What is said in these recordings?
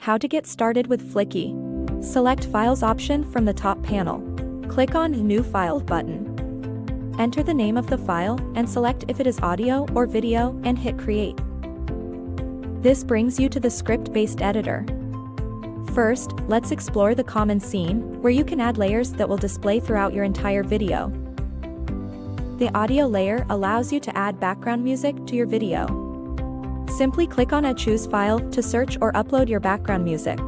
How to get started with FLIKI. Select Files option from the top panel. Click on New File button. Enter the name of the file and select if it is audio or video and hit Create. This brings you to the script-based editor. First, let's explore the common scene, where you can add layers that will display throughout your entire video. The audio layer allows you to add background music to your video. Simply click on a Choose File to search or upload your background music.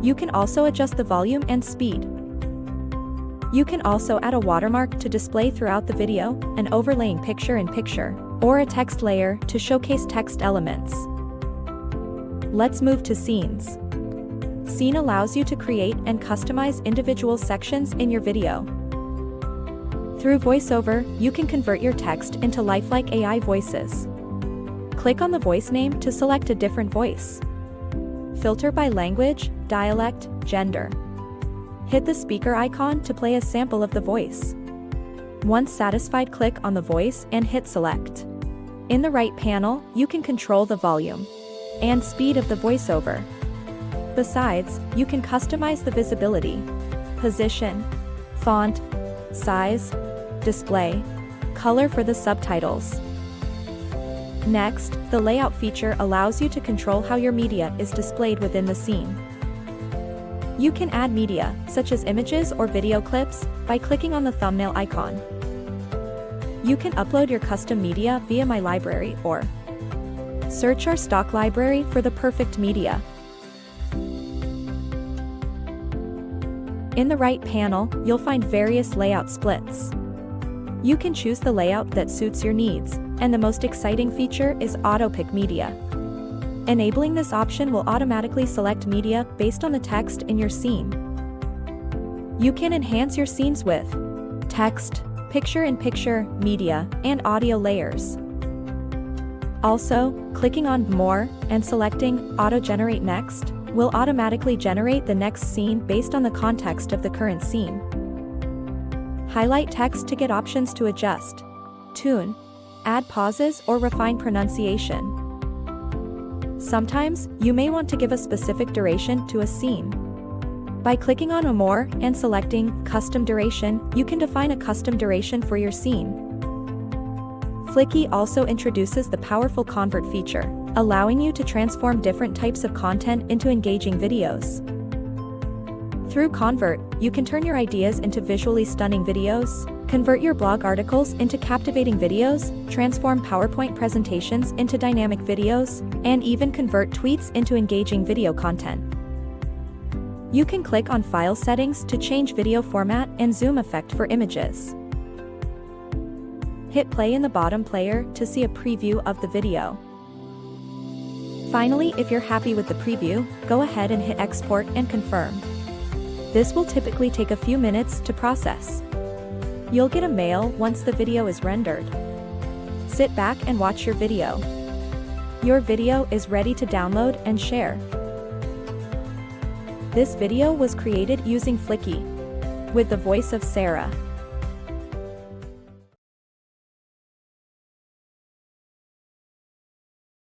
You can also adjust the volume and speed. You can also add a watermark to display throughout the video, an overlaying picture-in-picture, or a text layer to showcase text elements. Let's move to Scenes. Scene allows you to create and customize individual sections in your video. Through VoiceOver, you can convert your text into lifelike AI voices. Click on the voice name to select a different voice. Filter by language, dialect, gender. Hit the speaker icon to play a sample of the voice. Once satisfied, click on the voice and hit Select. In the right panel, you can control the volume and speed of the voiceover. Besides, you can customize the visibility, position, font, size, display, color for the subtitles. Next, the layout feature allows you to control how your media is displayed within the scene. You can add media, such as images or video clips, by clicking on the thumbnail icon. You can upload your custom media via My Library or search our stock library for the perfect media. In the right panel, you'll find various layout splits. You can choose the layout that suits your needs, and the most exciting feature is Auto-Pick Media. Enabling this option will automatically select media based on the text in your scene. You can enhance your scenes with text, picture-in-picture, media, and audio layers. Also, clicking on More and selecting Auto-Generate Next will automatically generate the next scene based on the context of the current scene. Highlight text to get options to adjust, tune, add pauses, or refine pronunciation. Sometimes, you may want to give a specific duration to a scene. By clicking on More and selecting Custom Duration, you can define a custom duration for your scene. FLIKI also introduces the powerful Convert feature, allowing you to transform different types of content into engaging videos. Through Convert, you can turn your ideas into visually stunning videos, convert your blog articles into captivating videos, transform PowerPoint presentations into dynamic videos, and even convert tweets into engaging video content. You can click on File Settings to change video format and zoom effect for images. Hit play in the bottom player to see a preview of the video. Finally, if you're happy with the preview, go ahead and hit Export and confirm. This will typically take a few minutes to process. You'll get a mail once the video is rendered. Sit back and watch your video. Your video is ready to download and share. This video was created using FLIKI with the voice of Sarah.